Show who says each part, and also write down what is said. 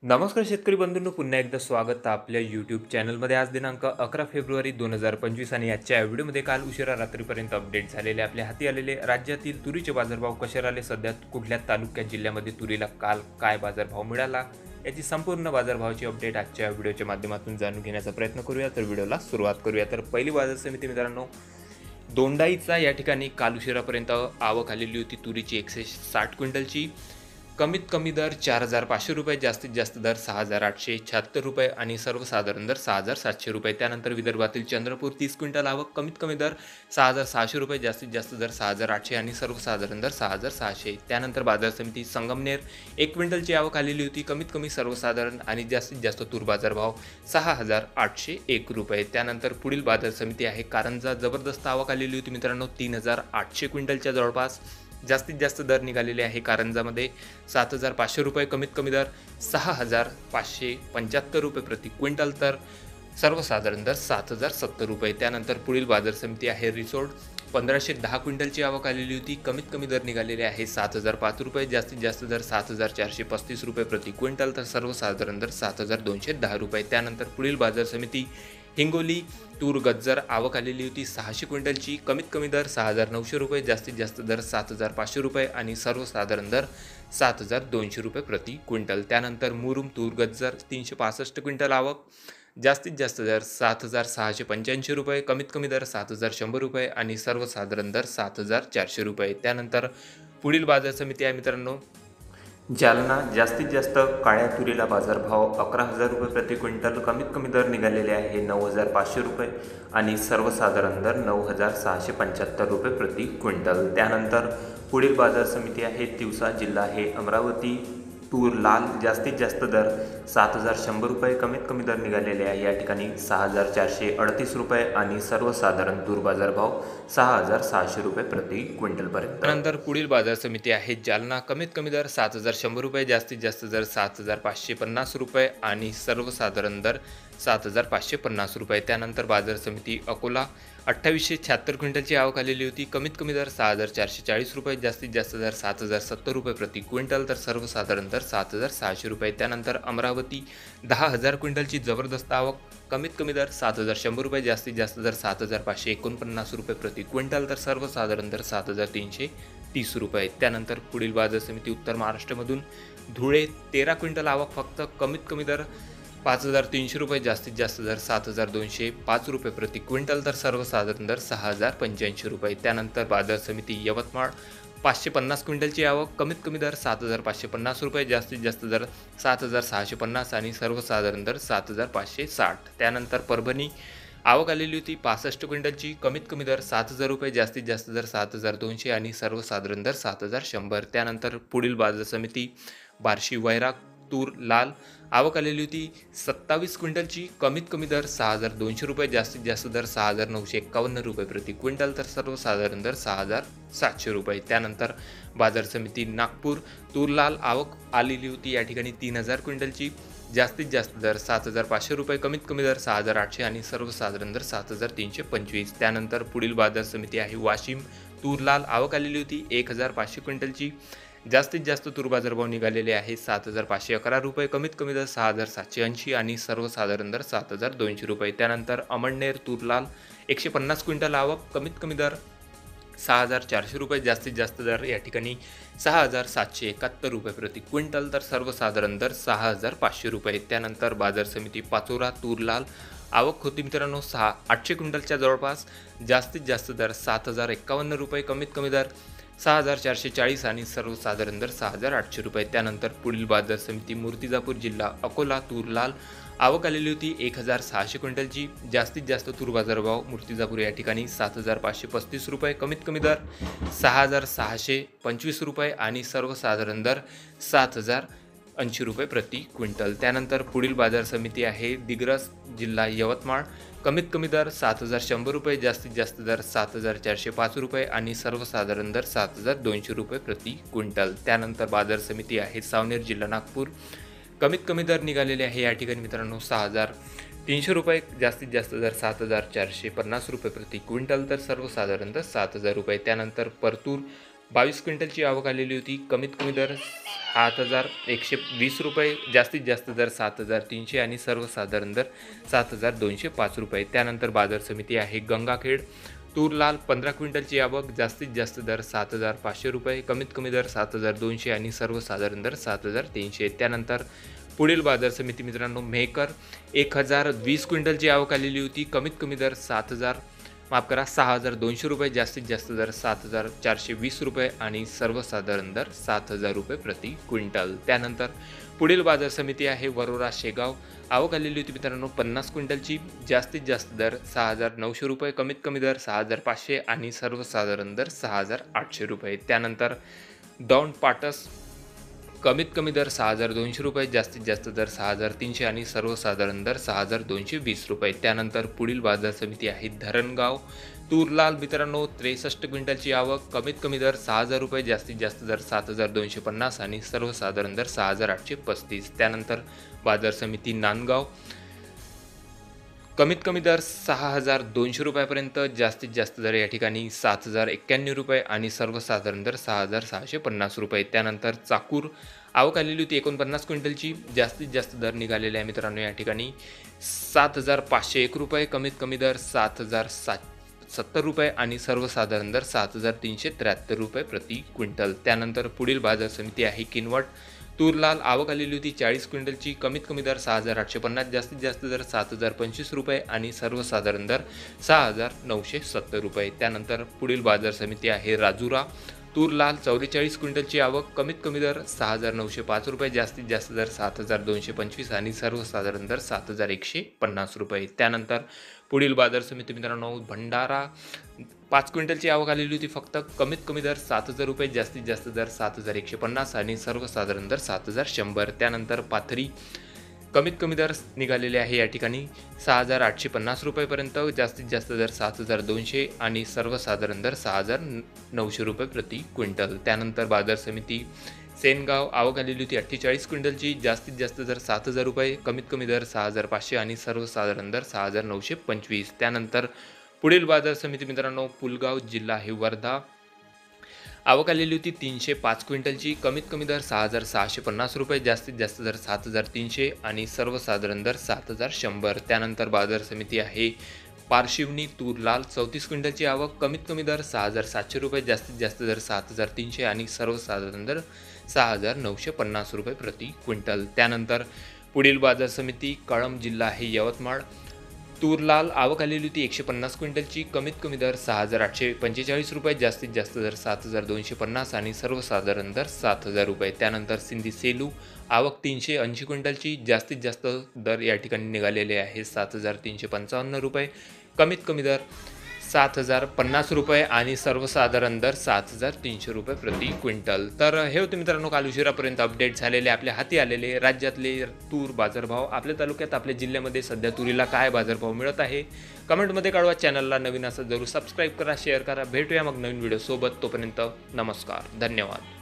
Speaker 1: नमस्कार शेतकरी बंधूंनो, पुन्हा एकदा स्वागत आपल्या यूट्यूब चॅनलमध्ये। आज दिनांक 11 फेब्रुवारी 2025 आणि आजच्या व्हिडिओमध्ये काल उशिरा रात्रीपर्यंत अपडेट झालेले आपल्या हाती आलेले राज्यातील तुरीचे बाजारभाव कसे राहिले, सध्या कुठल्या तालुक्यात जिल्ह्यामध्ये तुरीला काल काय बाजारभाव मिळाला याची संपूर्ण बाजारभावाची अपडेट आजच्या व्हिडिओच्या माध्यमातून जाणून घेण्याचा प्रयत्न करूया। तर व्हिडिओला सुरुवात करूया। तर पहिली बाजार समिती मित्रांनो, दोंडाईचा या ठिकाणी काल उशिरापर्यंत आवक आलेली होती तुरीची 160 क्विंटलची। कमीत कमी दर 4,500 रुपये, जास्तीत जास्त दर 6,876 रुपये आणि सर्वसाधारण दर 6,700 रुपये। त्यानंतर विदर्भातील चंद्रपूर 30 क्विंटल आवक, कमीत कमी दर 6,600 रुपये, जास्तीत जास्त दर 6,800 आणि सर्वसाधारण दर 6,600। त्यानंतर बाजार समिती संगमनेर 1 क्विंटलची आवक आलेली होती, कमीत कमी सर्वसाधारण आणि जास्तीत जास्त तूर बाजारभाव 6,801 रुपये। त्यानंतर पुढील बाजार समिती आहे कारंजा, जबरदस्त आवक आलेली होती मित्रांनो, 3,800 क्विंटलच्या जवळपास। जास्तीत जास्त दर निघालेले आहे कारंजामध्ये 7,500 रुपये, कमीत कमी दर 6,575 रुपये प्रति क्विंटल, तर सर्वसाधारण दर 7,070 रुपये। त्यानंतर पुढील बाजार समिती आहे रिसोड, 1,510 क्विंटलची आवक आलेली होती, कमीत कमी दर निघालेले आहे 7,005 रुपये, जास्तीत जास्त दर 7,435 रुपये प्रति क्विंटल, तर सर्वसाधारण दर 7,210 रुपये। त्यानंतर पुढील बाजार समिती हिंगोली, तूर गज्जर आवक आलेली होती 600 क्विंटलची, कमीत कमी दर 6,900 रुपये, जास्तीत जास्त दर 7,500 रुपये आणि सर्वसाधारण दर 7,200 रुपये प्रति क्विंटल। त्यानंतर मुरुम तूर गज्जर 365 क्विंटल आवक, जास्तीत जास्त दर 7,685 रुपये, कमीत कमी दर 7,100 रुपये आणि सर्वसाधारण दर 7,400 रुपये। त्यानंतर पुढील बाजार समिती आहे मित्रांनो जालना, जास्तीत जास्त काळ्या तुरीला बाजारभाव 11,000 रुपये प्रति क्विंटल, कमीत कमी दर निघालेले आहे 9,500 रुपये आणि सर्वसाधारण दर 9,675 रुपये प्रति क्विंटल। त्यानंतर पुढील बाजार समिती आहे तिवसा, जिल्हा आहे अमरावती, तूर लाल, जास्तीत जास्त दर 7,100 रुपये, कमीत कमी दर निघालेले आहे या ठिकाणी 6,438 रुपये आणि सर्वसाधारण तूर बाजारभाव 6,600 रुपये प्रति क्विंटलपर्यंत। त्यानंतर पुढील बाजार समिती आहे जालना, कमीत कमी दर 7,100 रुपये, जास्तीत जास्त दर 7,550 रुपये आणि सर्वसाधारण दर 7,550 रुपये। त्यानंतर बाजार समिती अकोला, 2,876 क्विंटलची आवक आलेली होती, कमीत कमी दर 6,440 रुपये, जास्तीत जास्त दर 7,070 रुपये प्रति क्विंटल, तर सर्वसाधारण दर 7,600 रुपये। त्यानंतर अमरावती, 10,000 क्विंटलची जबरदस्त आवक, कमीत कमी दर 7,100 रुपये, जास्तीत जास्त दर 7,549 रुपये प्रति क्विंटल, तर सर्वसाधारण दर 7,330 रुपये। त्यानंतर पुढील बाजार समिती उत्तर महाराष्ट्रामधून धुळे, 13 क्विंटल आवक फक्त, कमीत कमी दर 5,300 रुपये, जास्तीत जास्त दर 7,205 रुपये प्रति क्विंटल, तर सर्वसाधारण दर 6,085 रुपये। त्यानंतर बाजार समिती यवतमाळ, 550 क्विंटलची आवक, कमीत कमी दर 7,550 रुपये, जास्तीत जास्त दर 7,650 आणि सर्वसाधारण दर 7,560। त्यानंतर परभणी, आवक आलेली होती 65 क्विंटलची, कमीत कमी दर 7,000 रुपये, जास्तीत जास्त दर 7,200 आणि सर्वसाधारण दर 7,100। त्यानंतर पुढील बाजार समिती बार्शी, वैराग, तूर लाल, आवक आलेली होती 27 क्विंटलची, कमीत कमी दर 6,200 रुपये, जास्तीत जास्त दर 6,951 रुपये प्रति क्विंटल, तर सर्वसाधारण दर 6,700 रुपये। त्यानंतर बाजार समिती नागपूर, तूर लाल, आवक आलेली होती या ठिकाणी 3,000 क्विंटलची, जास्तीत जास्त दर 7,500 रुपये, कमीत कमी दर 6,800 आणि सर्वसाधारण दर 7,325। त्यानंतर पुढील बाजार समिती आहे वाशिम, तूर लाल, आवक आलेली होती 1,500 क्विंटलची, जास्तीत जास्त तूर बाजारभाव निघालेले आहे 7,511 रुपये, कमीत कमी दर 6,780 आणि सर्वसाधारण दर 7,200 रुपये। त्यानंतर अमळनेर, तूर लाल, 150 क्विंटल आवक, कमीत कमी दर 6,400 रुपये, जास्तीत जास्त दर या ठिकाणी 6,771 रुपये प्रति क्विंटल, तर सर्वसाधारण दर 6,500 रुपये। त्यानंतर बाजार समिती पाचोरा, तूर लाल, आवक होती मित्रांनो 800 क्विंटलच्या जवळपास, जास्तीत जास्त दर 7,051 रुपये, कमीत कमी दर 6,440 आणि सर्वसाधारण दर 6,800 रुपये। त्यानंतर पुढील बाजार समिती मूर्तिजापूर, जिल्हा अकोला, तूर लाल, आवक आलेली होती 1,600 क्विंटलची, जास्तीत जास्त तूर बाजारभाव मूर्तिजापूर या ठिकाणी 7,535 रुपये, कमीत कमी दर 6,625 रुपये आणि सर्वसाधारण दर 7,080 रुपये प्रति क्विंटल। त्यानंतर पुढील बाजार समिती आहे दिग्रस, जिल्हा यवतमाळ, कमीत कमी दर 7,100 रुपये, जास्तीत जास्त दर 7,405 रुपये आणि सर्वसाधारण दर 7,200 रुपये प्रति क्विंटल। त्यानंतर बाजार समिती आहे सावनेर, जिल्हा नागपूर, कमीत कमी दर निघालेले आहे या ठिकाणी मित्रांनो 6,300 रुपये, जास्तीत जास्त दर 7,450 रुपये प्रति क्विंटल, तर सर्वसाधारण दर 7,000 रुपये। त्यानंतर परतूर, 22 क्विंटलची आवक आलेली होती, कमीत कमी दर 7,120 जास्तीत जास्त दर 7,300 आणि सर्वसाधारण दर 7,205 रुपये. त्यानंतर बाजार समिती आहे गंगाखेड. तूर लाल 15 क्विंटलची आवक, जास्तीत जास्त दर 7,500 रुपये, कमीत कमी दर 7,200 आणि सर्वसाधारण दर 7,300. त्यानंतर पुढील बाजार समिती मित्रांनो मेहकर 1,020 क्विंटलची आवक आलेली होती, कमीत कमी दर 6,200 रुपये, जास्तीत जास्त दर 7,420 रुपये आणि सर्वसाधारण दर 7,000 रुपये प्रति क्विंटल. त्यानंतर पुढील बाजार समिती आहे वरोरा शेगाव. आवक आलेली होती मित्रांनो 50 क्विंटलची, जास्तीत जास्त दर 6,900 रुपये, कमीत कमी दर 6,500 आणि सर्वसाधारण दर 6,800 रुपये. त्यानंतर दौंड पाटस कमीत कमी दर 6,200 रुपये, जास्तीत जास्त दर 6,300 आणि सर्वसाधारण दर 6,220 रुपये. त्यानंतर पुढील बाजार समिती आहे धरणगाव. तूर लाल मित्रांनो 63 क्विंटलची आवक, कमीत कमी दर 6,000 रुपये, जास्तीत जास्त दर 7,250 आणि सर्वसाधारण दर 6,835. त्यानंतर बाजार समिती नांदगाव कमीत कमी दर 6,200 रुपयापर्यंत, जास्तीत जास्त दर या ठिकाणी 7,091 रुपये आणि सर्वसाधारण दर 6,650 रुपये. त्यानंतर चाकूर आवक आलेली होती 49 क्विंटलची, जास्तीत जास्त दर निघालेले आहे मित्रांनो या ठिकाणी 7,501 रुपये, कमीत कमी दर 7,070 रुपये आणि सर्वसाधारण दर 7,373 रुपये प्रति क्विंटल. त्यानंतर पुढील बाजार समिती आहे किनवट. तूर लाल आवक आलेली होती 40 क्विंटलची, कमीत कमी दर 6,850, जास्तीत जास्त दर 7,025 रुपये आणि सर्वसाधारण दर 6,970 रुपये. त्यानंतर पुढील बाजार समिती आहे राजुरा. तूर लाल 44 क्विंटलची आवक, कमीत कमी दर 6,905 रुपये, जास्तीत जास्त दर 7,225 आणि सर्वसाधारण दर 7,150 रुपये. त्यानंतर पुढील बाजार समिती मित्रांनो भंडारा 5 क्विंटलची आवक आलेली होती फक्त, कमीत कमी दर 7,000 रुपये, जास्तीत जास्त दर 7,150 आणि सर्वसाधारण दर 7,100. त्यानंतर पाथरी कमीत कमी दर निघालेले आहे या ठिकाणी 6,850 रुपयेपर्यंत, जास्तीत जास्त दर 7,200 आणि सर्वसाधारण दर 6,900 रुपये प्रति क्विंटल. त्यानंतर बाजार समिती सेनगाव आवक आलेली होती 48 क्विंटलची, जास्तीत जास्त दर 7,000 रुपये, कमीत कमी दर 6,500 आणि सर्वसाधारण दर 6,925. त्यानंतर पुढील बाजार समिती मित्रांनो पुलगाव, जिल्हा आहे वर्धा. आवक आलेली होती 305 क्विंटलची, कमीत कमी दर 6,650 रुपये, जास्तीत जास्त दर 7,300 आणि सर्वसाधारण दर 7,100. त्यानंतर बाजार समिती आहे पारशिवनी. तूर लाल 34 क्विंटलची आवक, कमीत कमी दर 6,700 रुपये, जास्तीत जास्त दर 7,300 आणि सर्वसाधारण दर 6,950 रुपये प्रति क्विंटल. त्यानंतर पुढील बाजार समिती कळंब, जिल्हा आहे यवतमाळ. तूर लाल आवक आलेली होती 150 क्विंटलची, कमीत कमी दर 6,845 रुपये, जास्तीत जास्त दर 7,250 आणि सर्वसाधारण दर 7,000 रुपये. त्यानंतर सिंधी सेलू आवक 380 क्विंटलची, जास्तीत जास्त दर या ठिकाणी निघालेले आहे 7,355 रुपये, कमीत कमी दर 7,050 रुपये आणि सर्वसाधारण दर 7,300 रुपये प्रति क्विंटल. तर हे होते मित्रांनो काल उशिरापर्यंत अपडेट झालेले आपल्या हाती आलेले राज्यातले तूर बाजारभाव. आपल्या तालुक्यात आपल्या जिल्ह्यामध्ये सध्या तुरीला काय बाजारभाव मिळत आहे कमेंटमध्ये कळवा. चॅनलला नवीन असं जरूर सबस्क्राईब करा, शेअर करा. भेटूया मग नवीन व्हिडिओ सोबत. तोपर्यंत नमस्कार, धन्यवाद.